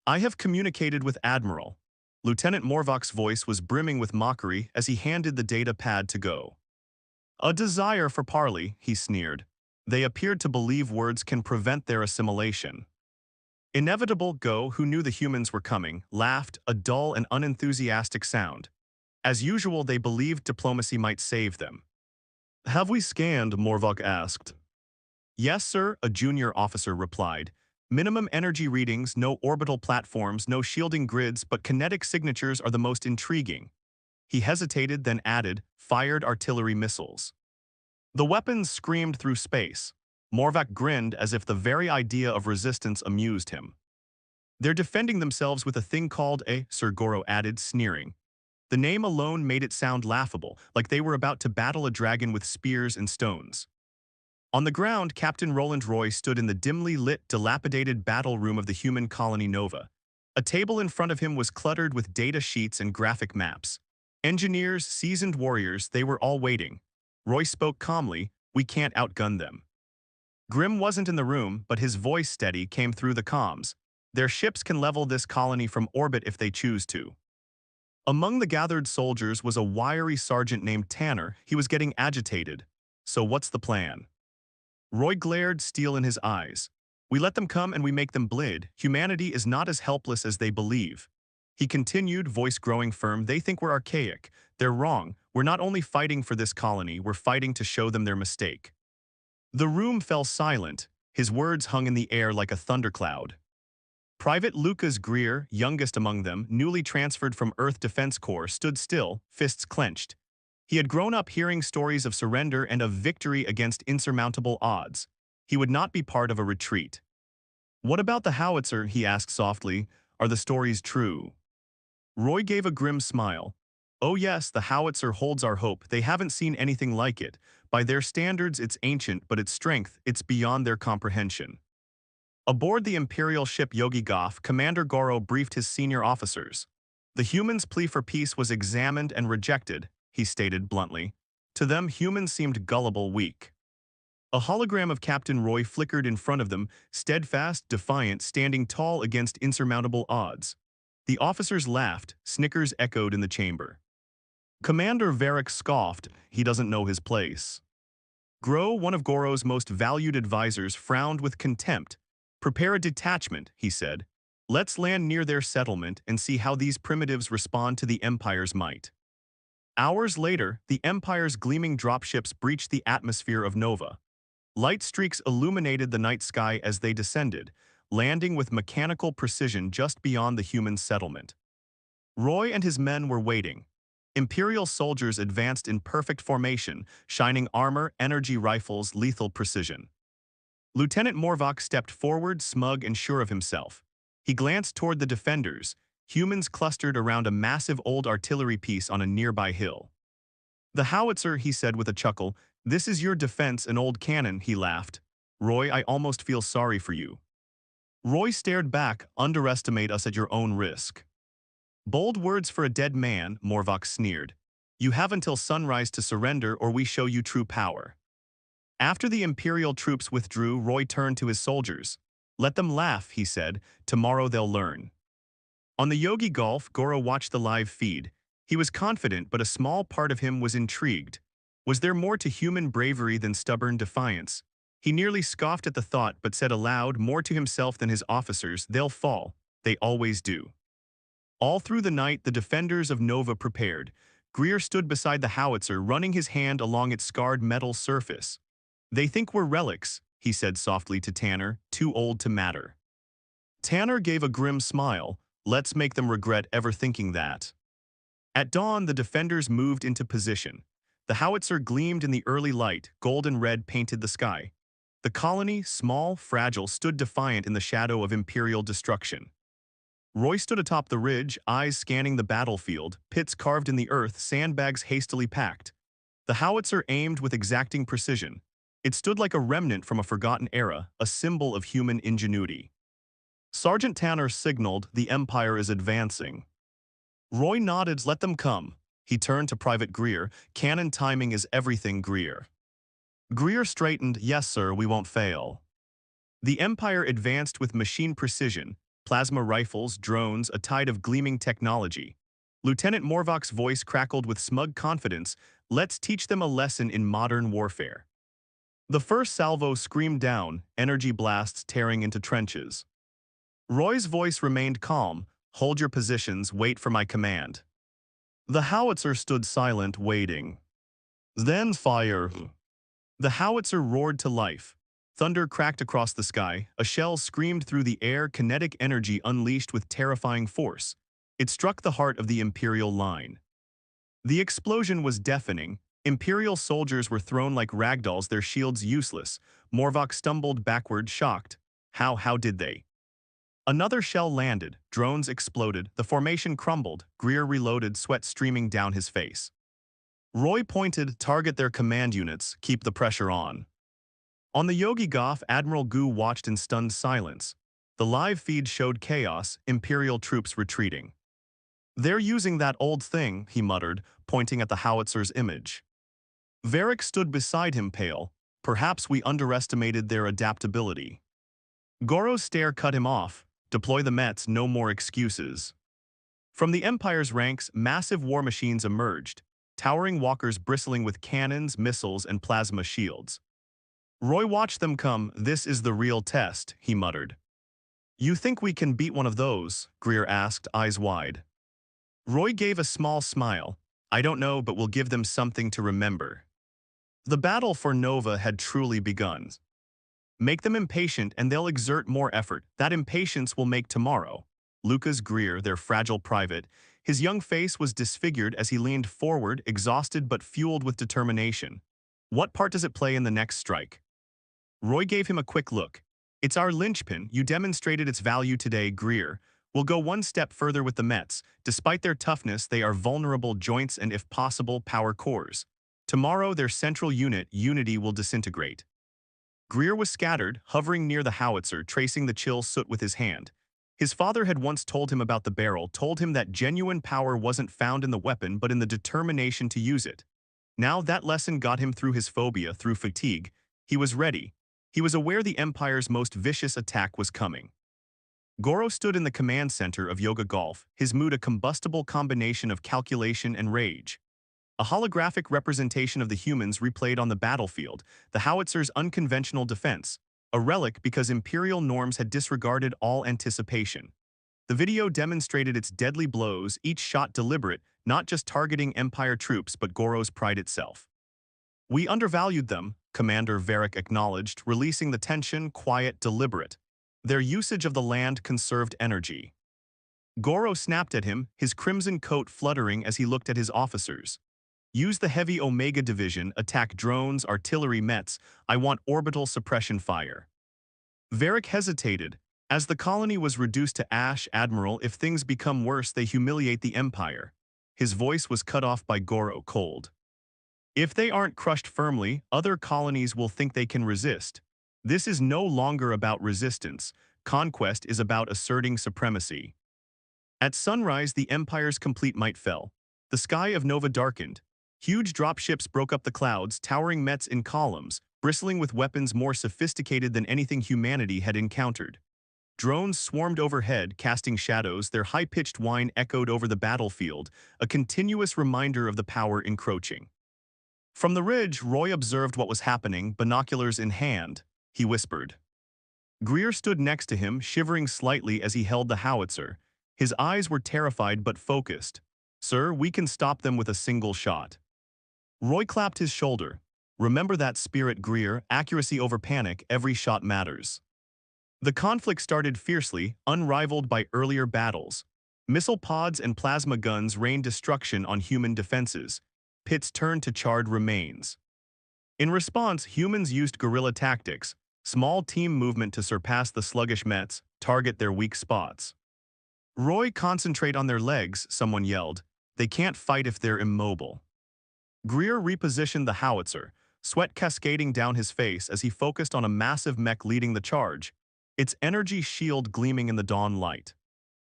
I have communicated with Admiral. Lieutenant Morvock's voice was brimming with mockery as he handed the data pad to Go. A desire for parley, he sneered. They appeared to believe words can prevent their assimilation. Inevitable Go, who knew the humans were coming, laughed, a dull and unenthusiastic sound. As usual, they believed diplomacy might save them. Have we scanned? Morvock asked. Yes, sir, a junior officer replied. Minimum energy readings, no orbital platforms, no shielding grids, but kinetic signatures are the most intriguing. He hesitated, then added, fired artillery missiles. The weapons screamed through space. Morvock grinned as if the very idea of resistance amused him. They're defending themselves with a thing called a, Sir Goro added, sneering. The name alone made it sound laughable, like they were about to battle a dragon with spears and stones. On the ground, Captain Roland Roy stood in the dimly lit, dilapidated battle room of the human colony Nova. A table in front of him was cluttered with data sheets and graphic maps. Engineers, seasoned warriors, they were all waiting. Roy spoke calmly, we can't outgun them. Grimm wasn't in the room, but his voice steady came through the comms. Their ships can level this colony from orbit if they choose to. Among the gathered soldiers was a wiry sergeant named Tanner. He was getting agitated. So what's the plan? Roy glared, steel in his eyes. We let them come and we make them bleed. Humanity is not as helpless as they believe. He continued, voice growing firm. They think we're archaic. They're wrong. We're not only fighting for this colony, we're fighting to show them their mistake. The room fell silent. His words hung in the air like a thundercloud. Private Lucas Greer, youngest among them, newly transferred from Earth Defense Corps, stood still, fists clenched. He had grown up hearing stories of surrender and of victory against insurmountable odds. He would not be part of a retreat. What about the howitzer? He asked softly. Are the stories true? Roy gave a grim smile. Oh yes, the howitzer holds our hope. They haven't seen anything like it. By their standards, it's ancient, but its strength, it's beyond their comprehension. Aboard the Imperial ship Yogi Goff, Commander Goro briefed his senior officers. The humans' plea for peace was examined and rejected, he stated bluntly. To them, humans seemed gullible, weak. A hologram of Captain Roy flickered in front of them, steadfast, defiant, standing tall against insurmountable odds. The officers laughed, snickers echoed in the chamber. Commander Varric scoffed, he doesn't know his place. Gro, one of Goro's most valued advisors, frowned with contempt. Prepare a detachment, he said. Let's land near their settlement and see how these primitives respond to the Empire's might. Hours later, the Empire's gleaming dropships breached the atmosphere of Nova. Light streaks illuminated the night sky as they descended, landing with mechanical precision just beyond the human settlement. Roy and his men were waiting. Imperial soldiers advanced in perfect formation, shining armor, energy rifles, lethal precision. Lieutenant Morvock stepped forward, smug and sure of himself. He glanced toward the defenders, humans clustered around a massive old artillery piece on a nearby hill. The howitzer, he said with a chuckle, this is your defense, an old cannon, he laughed. Roy, I almost feel sorry for you. Roy stared back, underestimate us at your own risk. Bold words for a dead man, Morvock sneered. You have until sunrise to surrender or we show you true power. After the Imperial troops withdrew, Roy turned to his soldiers. Let them laugh, he said. Tomorrow they'll learn. On the Yogi Gulf, Goro watched the live feed. He was confident, but a small part of him was intrigued. Was there more to human bravery than stubborn defiance? He nearly scoffed at the thought, but said aloud, more to himself than his officers, they'll fall. They always do. All through the night, the defenders of Nova prepared. Greer stood beside the howitzer, running his hand along its scarred metal surface. They think we're relics, he said softly to Tanner, too old to matter. Tanner gave a grim smile. Let's make them regret ever thinking that. At dawn, the defenders moved into position. The howitzer gleamed in the early light, gold and red painted the sky. The colony, small, fragile, stood defiant in the shadow of Imperial destruction. Roy stood atop the ridge, eyes scanning the battlefield, pits carved in the earth, sandbags hastily packed. The howitzer aimed with exacting precision. It stood like a remnant from a forgotten era, a symbol of human ingenuity. Sergeant Tanner signaled, the Empire is advancing. Roy nodded, let them come. He turned to Private Greer, cannon timing is everything, Greer. Greer straightened, yes sir, we won't fail. The Empire advanced with machine precision. plasma rifles, drones, a tide of gleaming technology. Lieutenant Morvock's voice crackled with smug confidence. Let's teach them a lesson in modern warfare. The first salvo screamed down, energy blasts tearing into trenches. Roy's voice remained calm. Hold your positions, wait for my command. The howitzer stood silent, waiting. Then fire. The howitzer roared to life. Thunder cracked across the sky, a shell screamed through the air, kinetic energy unleashed with terrifying force. It struck the heart of the Imperial line. The explosion was deafening. Imperial soldiers were thrown like ragdolls, their shields useless. Morvock stumbled backward, shocked. How did they? Another shell landed, drones exploded, the formation crumbled, Greer reloaded, sweat streaming down his face. Roy pointed, target their command units, keep the pressure on. On the Yogi Goff, Admiral Gu watched in stunned silence. The live feed showed chaos, Imperial troops retreating. They're using that old thing, he muttered, pointing at the howitzer's image. Varric stood beside him, pale. Perhaps we underestimated their adaptability. Goro's stare cut him off. Deploy the Mets, no more excuses. From the Empire's ranks, massive war machines emerged, towering walkers bristling with cannons, missiles, and plasma shields. Roy watched them come. This is the real test, he muttered. You think we can beat one of those? Greer asked, eyes wide. Roy gave a small smile. I don't know, but we'll give them something to remember. The battle for Nova had truly begun. Make them impatient and they'll exert more effort. That impatience will make tomorrow. Lucas Greer, their fragile private, his young face was disfigured as he leaned forward, exhausted but fueled with determination. What part does it play in the next strike? Roy gave him a quick look. It's our linchpin. You demonstrated its value today, Greer. We'll go one step further with the Mets. Despite their toughness, they are vulnerable joints and, if possible, power cores. Tomorrow, their central unit, Unity, will disintegrate. Greer was scattered, hovering near the howitzer, tracing the chill soot with his hand. His father had once told him about the barrel, told him that genuine power wasn't found in the weapon but in the determination to use it. Now that lesson got him through his phobia, through fatigue. He was ready. He was aware the Empire's most vicious attack was coming. Goro stood in the command center of Yoga Golf, his mood a combustible combination of calculation and rage. A holographic representation of the humans replayed on the battlefield, the howitzer's unconventional defense, a relic because Imperial norms had disregarded all anticipation. The video demonstrated its deadly blows, each shot deliberate, not just targeting Empire troops but Goro's pride itself. We undervalued them, Commander Varric acknowledged, releasing the tension, quiet, deliberate. Their usage of the land conserved energy. Goro snapped at him, his crimson coat fluttering as he looked at his officers. Use the heavy Omega Division, attack drones, artillery Mets. I want orbital suppression fire. Varric hesitated. As the colony was reduced to ash, Admiral, if things become worse, they humiliate the Empire. His voice was cut off by Goro, cold. If they aren't crushed firmly, other colonies will think they can resist. This is no longer about resistance. Conquest is about asserting supremacy. At sunrise, the Empire's complete might fell. The sky of Nova darkened. Huge dropships broke up the clouds, towering Mets in columns, bristling with weapons more sophisticated than anything humanity had encountered. Drones swarmed overhead, casting shadows, their high-pitched whine echoed over the battlefield, a continuous reminder of the power encroaching. From the ridge, Roy observed what was happening, binoculars in hand. He whispered. Greer stood next to him, shivering slightly as he held the howitzer. His eyes were terrified but focused. Sir, we can stop them with a single shot. Roy clapped his shoulder. Remember that spirit, Greer, accuracy over panic, every shot matters. The conflict started fiercely, unrivaled by earlier battles. Missile pods and plasma guns rained destruction on human defenses. Pits turned to charred remains. In response, humans used guerrilla tactics, small team movement to surpass the sluggish Mets, target their weak spots. Roy, concentrate on their legs, someone yelled. They can't fight if they're immobile. Greer repositioned the howitzer, sweat cascading down his face as he focused on a massive mech leading the charge, its energy shield gleaming in the dawn light.